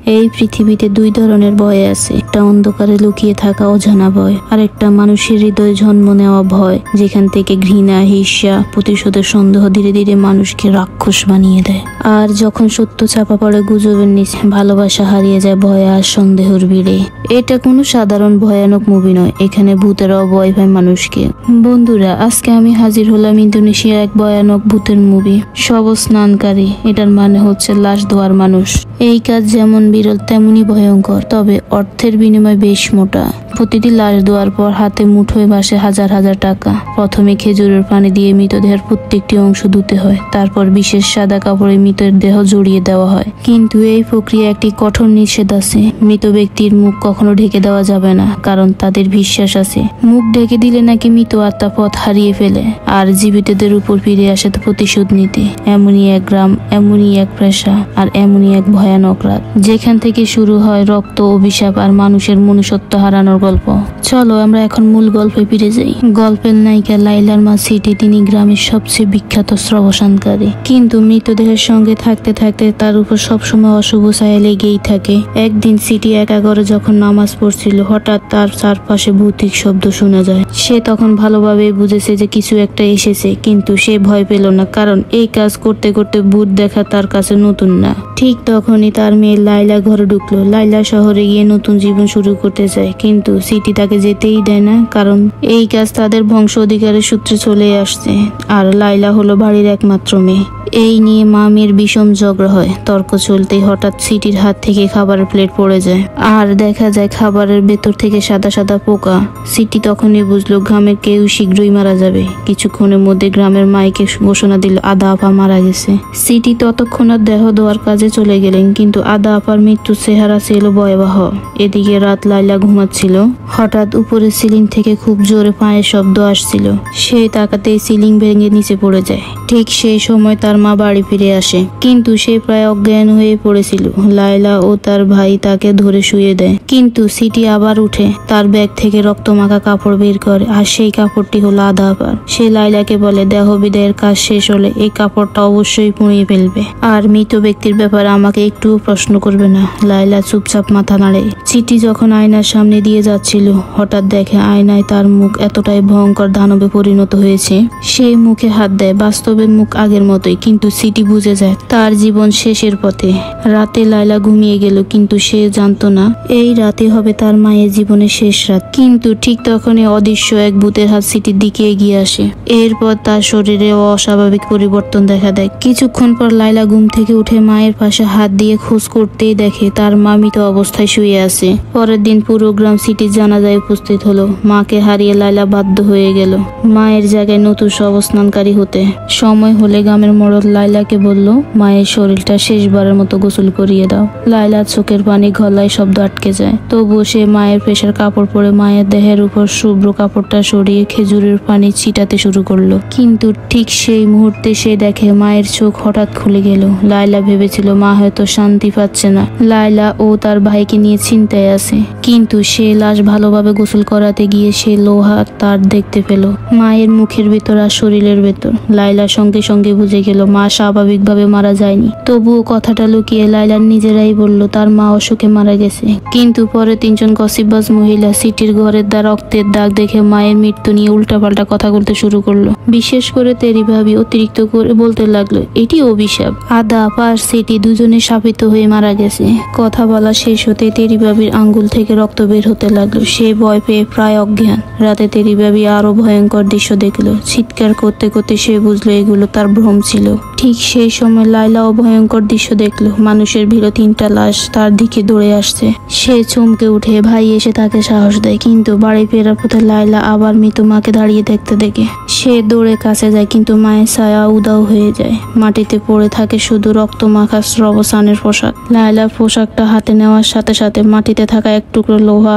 এই পৃথিবীতে দুই ধরনের ভয় আছে, একটা অন্ধকারে লুকিয়ে থাকা অজানা ভয়, আর একটা মানুষের হৃদয়ে জন্ম নেওয়া ভয়, যেখান থেকে ঘৃণা, ঈর্ষা, প্রতিশোধের সন্দেহ ধীরে ধীরে মানুষকে রাক্ষস বানিয়ে দেয়। আর যখন সত্য চাপা পড়ে গুজবের নিচে, ভালোবাসা হারিয়ে যায় ভয় আর সন্দেহের ভিড়ে। এটা কোনো সাধারণ ভয়ানক মুভি নয়, এখানে ভূতেরাও ভয় পায় মানুষকে। বন্ধুরা, আজকে আমি হাজির হলাম ইন্দোনেশিয়ার এক ভয়ানক ভূতের মুভি, শব স্নানকারী। এটার মানে হচ্ছে লাশ ধোয়ার মানুষ। এই কাজ যেমন বিরল তেমনি ভয়ঙ্কর, তবে অর্থের বিনিময় বেশ মোটা। প্রতিটি লাশ ধোয়ার পর হাতে মুঠোয় ভাসে হাজার হাজার টাকা। প্রথমে খেজুরের পানি দিয়ে মৃতদেহের প্রত্যেকটি অংশ ধুতে হয়, তারপর বিশেষ সাদা কাপড়ে মৃতের দেহ জড়িয়ে দেওয়া হয়। কিন্তু এই প্রক্রিয়া একটি কঠোর নিষেধ আছে, মৃত ব্যক্তির মুখ কখনো ঢেকে দেওয়া যাবে না, কারণ তাদের বিশ্বাস আছে মুখ ঢেকে দিলে নাকি মৃত আত্মা পথ হারিয়ে ফেলে আর জীবিতদের উপর ফিরে আসে প্রতিশোধ নিতে। এমনই এক গ্রাম, এমনই এক পেশা, আর এমনই এক ভয়ানক রাত, যেখান থেকে শুরু হয় রক্ত, অভিশাপ আর মানুষের মনুষ্যত্ব হারানোর গল্প। চলো আমরা এখন মূল গল্পে ফিরে যাই। গল্পের নায়িকা লাইলার মা সিটি, তিনি গ্রামের সবচেয়ে বিখ্যাত শ্রবসানকারী। কিন্তু মৃতদেহের সঙ্গে থাকতে থাকতে তার উপর সবসময় অশুভ ছায়া লেগেই থাকে। একদিন সিটি একা ঘরে যখন নামাজ পড়ছিল, হঠাৎ তার চারপাশে ভৌতিক শব্দ শোনা যায়। সে তখন ভালোভাবে বুঝেছে যে কিছু একটা এসেছে, কিন্তু সে ভয় পেল না, কারণ এই কাজ করতে করতে ভূত দেখা তার কাছে নতুন না। ঠিক তখনই তার মেয়ে লাইলা ঘরে ঢুকলো। লাইলা শহরে গিয়ে নতুন জীবন শুরু করতে চায়, কিন্তু সিটি তাকে যেতেই দেয় না, কারণ এই কাজ তাদের বংশ অধিকারের সূত্রে চলে আসছে, আর লাইলা হলো বাড়ির একমাত্র মেয়ে। এই নিয়ে মা মেয়ের বিষম ঝগড়া হয়। তর্ক চলতেই হঠাৎ সিটির হাত থেকে খাবারের প্লেট পড়ে যায়, আর দেখা যায় খাবারের ভেতর থেকে সাদা সাদা পোকা। সিটি তখনই বুঝলো গ্রামের কেউ শীঘ্রই মারা যাবে। কিছুক্ষণের মধ্যে গ্রামের মাইকে ঘোষণা দিল আদা আপা মারা গেছে। সিটি ততক্ষণাৎ দেহ দেওয়ার কাজে চলে গেলেন, কিন্তু আদা আপার মৃত্যুর চেহারা ছিল ভয়াবহ। এদিকে রাত লাইলা ঘুমাচ্ছিল, হঠাৎ উপরে সিলিং থেকে খুব জোরে পায়ের শব্দ আসছিল। সে তাকাতেই সিলিং ভেঙে নিচে পড়ে যায়। ঠিক সেই সময় তার মা বাড়ি ফিরে আসে, কিন্তু সে প্রায় অজ্ঞান হয়ে পড়েছিল। লাইলা ও তার ভাই তাকে ধরে শুয়ে দেয়, কিন্তু সিটি আবার উঠে তার ব্যাগ থেকে রক্তমাখা কাপড় বের করে, আর সেই কাপড়টি হলো আদা আপার। সে লাইলাকে বলে, দেহ বিদায়ের কাজ শেষ হলে এই কাপড়টা অবশ্যই পুড়িয়ে ফেলবে, আর মৃত ব্যক্তির ব্যাপারে আমাকে একটুও প্রশ্ন করবে না। লাইলা চুপচাপ মাথা নাড়ে। সিটি যখন আয়নার সামনে দিয়ে যাচ্ছিল, হঠাৎ দেখে আয়নায় তার মুখ এতটাই ভয়ঙ্কর দানবে পরিণত হয়েছে। সেই মুখে হাত দেয়, বাস্তবে মুখ আগের মতোই, কিন্তু সিটি বুঝে যায় তার জীবন শেষের পথে। রাতে লাইলা ঘুমিয়ে গেল, কিন্তু সে জানতো না এই রাতে হবে তার মায়ের জীবনের শেষ রাত। কিন্তু ঠিক তখনই অদৃশ্য এক ভূতের হাত সিটির দিকে এগিয়ে আসে। এরপর তার শরীরে অস্বাভাবিক পরিবর্তন দেখা দেয়। কিছুক্ষণ পর লাইলা ঘুম থেকে উঠে মায়ের পাশে হাত দিয়ে খোঁজ করতেই দেখে তার মা মৃত অবস্থায় শুয়ে আছে। পরের দিন পুরো গ্রাম সিটির জানাজায় উপস্থিত হলো। মাকে হারিয়ে লাইলা বাধ্য হয়ে গেল মায়ের জায়গায় নতুন শব স্নানকারী হতে। সময় হলে গ্রামের মোড়ল লাইলাকে বলল, মায়ের শরীরটা শেষবারের মতো গোসল করিয়ে দাও। লাইলার চোখের পানি গলায় শব্দ আটকে যায়, তবুও সে মায়ের পেশার কাপড় পরে মায়ের দেহের উপর শুভ্র কাপড়টা সরিয়ে খেজুরের পানি ছিটাতে শুরু করলো। কিন্তু ঠিক সেই মুহূর্তে সে দেখে মায়ের চোখ হঠাৎ খুলে গেল। লাইলা ভেবেছিল মা হয়তো শান্তি পাচ্ছে না, লাইলা ও তার ভাইকে নিয়ে চিন্তায় আছে। কিন্তু সে লাশ ভালোভাবে গোসল করাতে গিয়ে সে লোহার তার দেখতে পেল মায়ের মুখের ভেতর আর শরীরের ভেতর। লাইলা সঙ্গে সঙ্গে বুঝে গেল মা স্বাভাবিকভাবে মারা যায়নি। তবুও কথাটা লুকিয়ে লাইলা নিজেরাই বলল তার মা অসুখে মারা গেছে। কিন্তু পরে তিনজন গসিপবাজ মহিলা সিটির ঘরের রক্তের দাগ দেখে মায়ের মৃত্যু নিয়ে উল্টাপাল্টা কথা বলতে শুরু করলো। বিশেষ করে তেরি ভাবি অতিরিক্ত করে বলতে লাগলো এটি অভিশাপ। আদা আপা আর সিটি দুজনে শাপিত হয়ে মারা গেছে। কথা বলা শেষ হতে তেরি ভাবির আঙ্গুল থেকে রক্ত বের হতে লাগলো। সে ভয় পেয়ে প্রায় অজ্ঞান। রাতে তেরি ভাবি আরো ভয়ঙ্কর দৃশ্য দেখলো। চিৎকার করতে করতে সে বুঝলো এগুলো তার ভ্রম ছিল। ঠিক সেই সময় লাইলাও ভয়ঙ্কর দৃশ্য দেখলো। মানুষের ভিড়, তিনটা লাশ তার দিকে দৌড়ে আসছে। সে চমকে উঠে ভাই এসে তাকে সাহস দেয়, কিন্তু বাড়ি ফেরার পথে লাইলা আবার মৃত মাকে দাঁড়িয়ে দেখতে দেখে সে দৌড়ে কাছে যায়, কিন্তু মায়ের ছায়া উদাও হয়ে যায়। মাটিতে পড়ে থাকে শুধু রক্তমাখা শ্রবসানের পোশাক। লাইলার পোশাকটা হাতে নেওয়ার সাথে সাথে মাটিতে থাকা এক টুকরো লোহা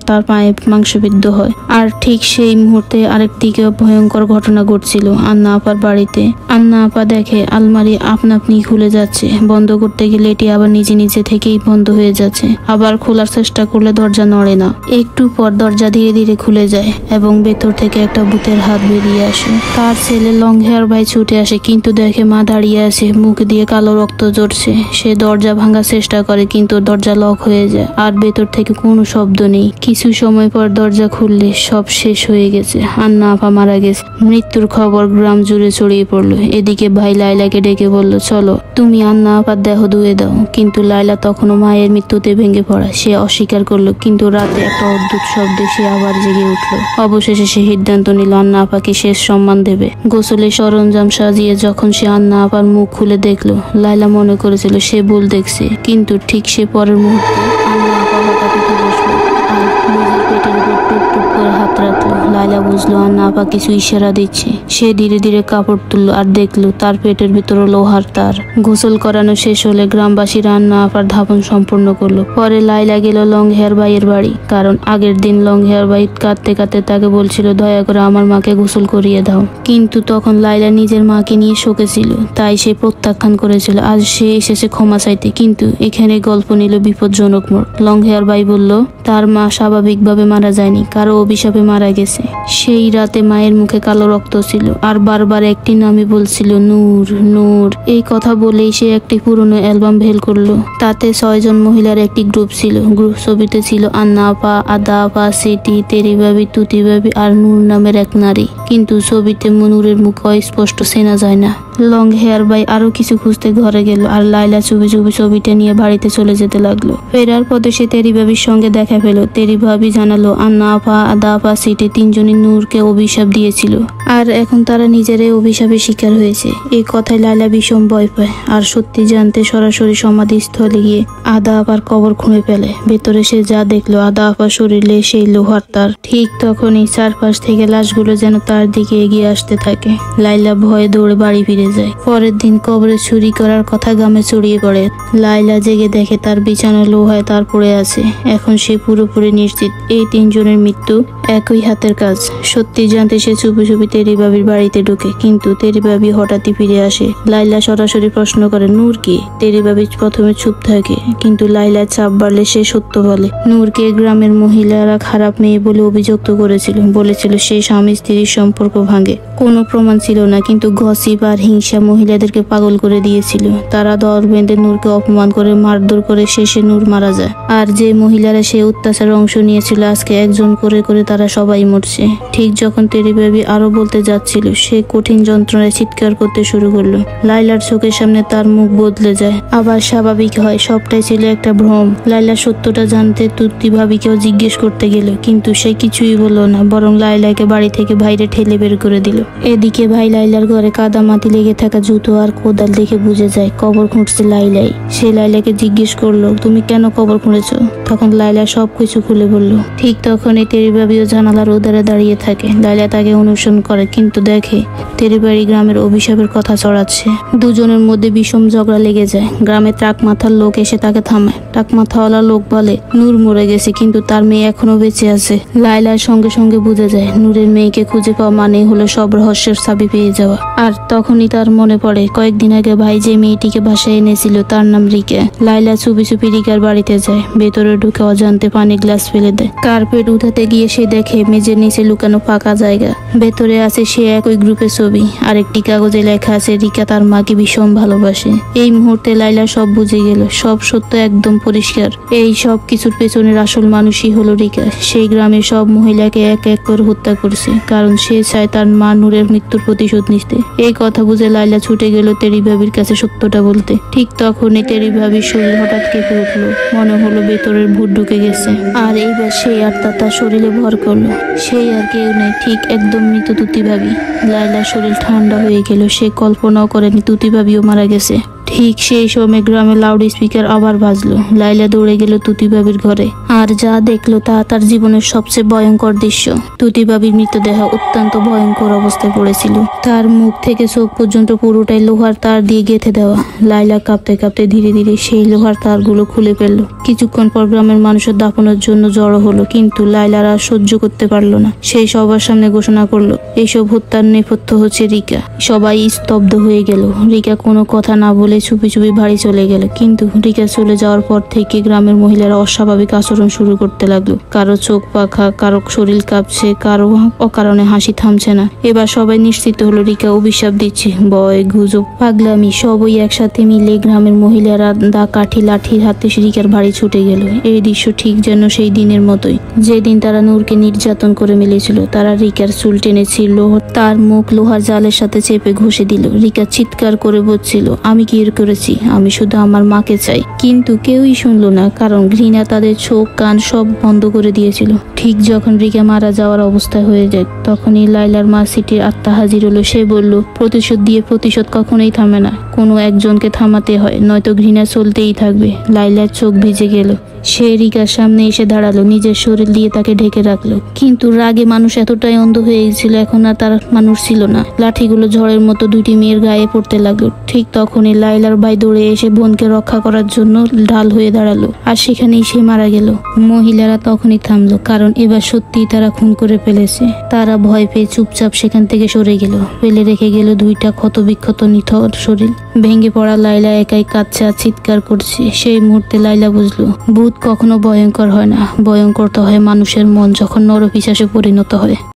তার পায়ে মাংসবিদ্ধ হয়। আর ঠিক সেই মুহূর্তে আরেকদিকে ভয়ঙ্কর ঘটনা ঘটছিল আন্না আপার বাড়িতে। আন্না আপা দেখে আলমারি আপনা আপনি খুলে যাচ্ছে, বন্ধ করতে গেলে এটি আবার নিজে নিজে থেকেই বন্ধ হয়ে যাচ্ছে, আবার খোলার চেষ্টা করলে দরজা নড়ে না। একটু পর দরজা ধীরে ধীরে খুলে যায় এবং ভেতর থেকে একটা ভূতের হাত বেরিয়ে আসে। তার ছেলে লং হেয়ার ভাই ছুটে আসে, কিন্তু দেখে মা দাঁড়িয়ে আছে, মুখ দিয়ে কালো রক্ত ঝরছে। সে দরজা ভাঙার চেষ্টা করে কিন্তু দরজা লক হয়ে যায় আর ভেতর থেকে কোনো শব্দ নেই। কিছু সময় পর দরজা খুললে সব শেষ হয়ে গেছে। আন্না আপা মারা গেছে। মৃত্যুর খবর গ্রাম জুড়ে ছড়িয়ে পড়লো। এদিকে ভাই লাইলাকে ডেকে বলল, চলো তুমি আন্না আপার দেহ ধুয়ে দাও। কিন্তু লাইলা তখনও মায়ের মৃত্যুতে ভেঙে পড়া। সে অস্বীকার করলো, কিন্তু রাতে একটা অদ্ভুত শব্দে সে আবার জেগে উঠলো। অবশেষে সে সিদ্ধান্ত নিল আন্না আপাকে শেষ সম্মান দেবে। গোসলের সরঞ্জাম সাজিয়ে যখন সে আন্না আপার মুখ খুলে দেখলো, লাইলা মনে করেছিল সে ভুল দেখছে, কিন্তু ঠিক সে পরের মুহূর্তে আন্না আপা হঠাৎ উঠে বসলো আর নিজের পেটের উপর টুপ টুপ করে হাত রাখলো। লাইলা বুঝলো আন্না আপা কিছু ইশারা দিচ্ছে। সে ধীরে ধীরে কাপড় তুললো আর দেখলো তার পেটের ভিতরে লোহার তার। গোসল করানো শেষ হলে গ্রামবাসীরা আন্না আপার ধাপন সম্পূর্ণ করলো। পরে লাইলা গেল লং হেয়ার ভাইয়ের বাড়ি, কারণ আগের দিন লং হেয়ার ভাই কাঁদতে কাঁদতে তাকে বলছিল দয়া করে আমার মাকে গোসল করিয়ে দাও। কিন্তু তখন লাইলা নিজের মাকে নিয়ে শোকে ছিল, তাই সে প্রত্যাখ্যান করেছিল। আজ সে এসেছে ক্ষমা চাইতে, কিন্তু এখানে গল্প নিল বিপজ্জনক মোড়। লং হেয়ার ভাই বলল তার মা স্বাভাবিকভাবে মারা যায়নি, কারো অভিশাপে মারা গেছে। সেই রাতে মায়ের মুখে কালো রক্ত ছিল আর বারবার একটি নামই বলছিল, নূর নূর। এই কথা বলেই সে একটি পুরনো অ্যালবাম বের করলো। তাতে 6 জন মহিলার একটি গ্রুপ ছিল। গ্রুপ ছবিতে ছিল আন্না আপা, আদা আপা, সিটি, তেরি ভাবি, তুতি ভাবি আর নূর নামের এক নারী। কিন্তু ছবিতে নূরের মুখ অস্পষ্ট চেনা যায় না। লং হেয়ার ভাই আরো কিছু খুঁজতে ঘরে গেল আর লাইলা চুপি চুপি ছবিটা নিয়ে বাড়িতে চলে যেতে লাগলো। ফেরার পথে সে তেরি ভাবির সঙ্গে দেখা পেল। তেরি ভাবি জানালো আন্না আপা, আদা আপা, সিটি তিনজনই নূরকে অভিশাপ দিয়েছিল আর এখন তারা নিজেরাই অভিশাপের শিকার হয়েছে। এই কথায় লাইলা ভীষণ ভয় পায় আর সত্যি জানতে সরাসরি সমাধিস্থলে গিয়ে আদা আপার কবর খুঁড়ে ফেলে। ভেতরে সে যা দেখলো, আদা আপার শরীরে সেই লোহার তার। ঠিক তখনই চারপাশ থেকে লাশগুলো যেন তার দিকে এগিয়ে আসতে থাকে। লাইলা ভয়ে দৌড়ে বাড়ি ফিরে যায়। পরের দিন কবরে চুরি করার কথা গ্রামে ছড়িয়ে পড়ে। লাইলা জেগে দেখে তার বিছানা লোহায় তার পড়ে আছে। এখন সে পুরোপুরি নিশ্চিত এই 3 জনের মৃত্যু একই হাতের কাজ। সত্যি জানতে সে চুপি চুপি তেরি ভাবির বাড়িতে ঢুকে, কিন্তু তেরি ভাবি হঠাৎই ফিরে আসে। লাইলা সরাসরি প্রশ্ন করে, নূর কি? তেরি ভাবি প্রথমে চুপ থাকে, কিন্তু লাইলার চাপ বাড়লে সে সত্য বলে। নূরকে গ্রামের মহিলারা খারাপ মেয়ে বলে অভিযুক্ত করেছিল, বলেছিল সে স্বামী স্ত্রীর সম্পর্ক ভাঙে। কোনো প্রমাণ ছিল না, কিন্তু গসিপ আর হিংসা মহিলাদেরকে পাগল করে দিয়েছিল। তারা দল বেঁধে নূরকে অপমান করে মারধর করে শেষে নূর মারা যায়। আর যে মহিলারা সে অত্যাচার অংশ নিয়েছিল আজকে একজন করে করে তারা সবাই মরছে। ঠিক যখন তেরি ভাবি আরো বলতে যাচ্ছিল, সে কঠিন যন্ত্রণায় চিৎকার করতে শুরু করলো। লাইলার চোখের সামনে তার মুখ বদলে যায়, আবার স্বাভাবিক হয়। সবটাই ছিল একটা ভ্রম। লাইলা সত্যটা জানতে তুতি ভাবিকেও জিজ্ঞেস করতে গেল, কিন্তু সে কিছুই বলল না, বরং লাইলাকে বাড়ি থেকে বাইরে ঠেলে বের করে দিল। এদিকে ভাই লাইলার ঘরে কাদা মাটি লেগে থাকা জুতো আর কোদাল দেখে বুঝে যায় কবর খুঁড়ছে লাইলাই। সে লাইলাকে জিজ্ঞেস করলো, তুমি কেন কবর খুঁড়েছো? তখন লাইলা সবকিছু খুলে বললো। ঠিক তখনই তেরি ভাবিও জানালার ওধারে দাঁড়িয়ে থাকে। লাইলা তাকে অনুসরণ করে, কিন্তু দেখে তেরি বাড়ি গ্রামের অভিশাপের কথা ছড়াচ্ছে। দুজনের মধ্যে বিষম ঝগড়া লেগে যায়। গ্রামে ট্রাক মাথার লোক এসে তাকে থামায়। ট্রাক মাথাওয়ালা লোক বলে নূর মরে গেছে, কিন্তু তার মেয়ে এখনো বেঁচে আছে। লাইলার সঙ্গে সঙ্গে বুঝে যায় নূরের মেয়েকে খুঁজে পাওয়া মানে হলো সব রহস্যের চাবি পেয়ে যাওয়া। আর তখনই তার মনে পড়ে কয়েকদিন আগে ভাই যে মেয়েটিকে বাসায় এনেছিল তার নাম রিকা। লাইলা চুপি চুপি রিকার বাড়িতে যায়। ভেতরে ঢুকে অজান্তে পানি গ্লাস ফেলে দেয়। কার্পেট উঠাতে গিয়ে সে দেখে মেঝের নিচে লুকানো ফাঁকা জায়গা। ভেতরে আছে সে একই গ্রুপের ছবি। আরেকটি কাগজে লেখা আছে রিকা তার মাকে ভীষণ ভালোবাসে। এই মুহূর্তে লাইলা সব বুঝে গেল, সব সত্য একদম পরিষ্কার। এই সব কিছুর পেছনের আসল মানুষই হলো রিকা। সেই গ্রামের সব মহিলাকে এক এক করে হত্যা করছে, কারণ সে চায় তার মা নূরের মৃত্যুর প্রতিশোধ নিতে। এই কথা বুঝে লাইলা ছুটে গেল তেরি ভাবির কাছে সত্যটা বলতে। ঠিক তখনই তেরি ভাবির শরীর হঠাৎ কেঁপে উঠলো। মনে হলো ভেতরের ভূত ঢুকে গেছে, আর এইবার সেই আত্মা তার শরীরে ভর করলো। সেই আর কেউ নেই, ঠিক একদম মৃত তুতি ভাবি। লাইলার শরীর ঠান্ডা হয়ে গেল। সে কল্পনাও করেনি তুতি ভাবিও মারা গেছে। ঠিক সেই সময় গ্রামে লাউড স্পিকার আবার বাজলো। লাইলা দৌড়ে গেল তুতি বাবির ঘরে, আর যা দেখলো তা তার জীবনের সবচেয়ে ভয়ঙ্কর দৃশ্য। তুতি বাবির মৃতদেহ অত্যন্ত ভয়ঙ্কর অবস্থায় পড়েছিল। তার মুখ থেকে চোখ পর্যন্ত পুরোটাই লোহার তার দিয়ে গেঁথে দেওয়া। লাইলা কাঁপতে কাঁপতে ধীরে ধীরে সেই লোহার তারগুলো খুলে ফেললো। কিছুক্ষণ পর গ্রামের মানুষের দাফনের জন্য জড়ো হলো, কিন্তু লাইলার আর সহ্য করতে পারলো না। সেই সবার সামনে ঘোষণা করলো এইসব হত্যার নেপথ্য হচ্ছে রিকা। সবাই স্তব্ধ হয়ে গেল। রিকা কোনো কথা না বলে চুপি চুপি বাড়ি চলে গেল। কিন্তু রিকা চলে যাওয়ার পর থেকে গ্রামের মহিলারা অস্বাভাবিক আচরণ শুরু করতে লাগলো। কারো চোখ পাখা, কারো শরীর কাঁপছে, কারো অকারণে হাসি থামছে না। এবার সবাই নিশ্চিত হলো রিকা অভিশাপ দিচ্ছে। ভয়, গুজব, পাগলামি সবই একসাথে মিলে গ্রামের মহিলারা দা কাঠি লাঠির হাতে রিকার বাড়ি ছুটে গেল। এই দৃশ্য ঠিক যেন সেই দিনের মতোই, যেদিন তারা নূরকে নির্যাতন করে মেলেছিল। তারা রিকার চুল টেনেছিল, তার মুখ লোহার জালের সাথে চেপে ঘষে দিল। রিকা চিৎকার করে বলছিল, আমি কি করেছি? আমি শুধু আমার মাকে চাই। কিন্তু কেউই শুনলো না, কারণ ঘৃণা তাদের চোখ কান সব বন্ধ করে দিয়েছিল। ঠিক যখন রিকা মারা যাওয়ার অবস্থায় হয়ে যায়, তখনই লাইলার মা সিটির আত্মা হাজির হলো। সে বলল, প্রতিশোধ দিয়ে প্রতিশোধ কখনোই থামে না, কোনো একজনকে থামাতে হয়, নয়তো ঘৃণা চলতেই থাকবে। লাইলার চোখ ভিজে গেল। সে রিকার সামনে এসে দাঁড়ালো, নিজের শরীর দিয়ে তাকে ঢেকে রাখলো। কিন্তু রাগে মানুষ এতটাই অন্ধ হয়ে গেছিল, এখন আর তার মানুষ ছিল না। লাঠিগুলো ঝড়ের মতো দুইটি মেয়ের গায়ে পড়তে লাগলো। ঠিক তখনই লাইলার ভাই দৌড়ে এসে বোনকে রক্ষা করার জন্য ঢাল হয়ে দাঁড়ালো, আর সেখানেই সে মারা গেল। মহিলারা তখনই থামলো, কারণ এবার সত্যিই তারা খুন করে ফেলেছে। তারা ভয় পেয়ে চুপচাপ সেখান থেকে সরে গেল, ফেলে রেখে গেল দুইটা ক্ষতবিক্ষত নিথর শরীর। ভেঙে পড়া লাইলা একাই কাঁদছে আর চিৎকার করছে। সেই মুহূর্তে লাইলা বুঝলো, ভূত কখনো ভয়ঙ্কর হয় না, ভয়ঙ্কর তো হয় মানুষের মন যখন নরপিশাচে পরিণত হয়।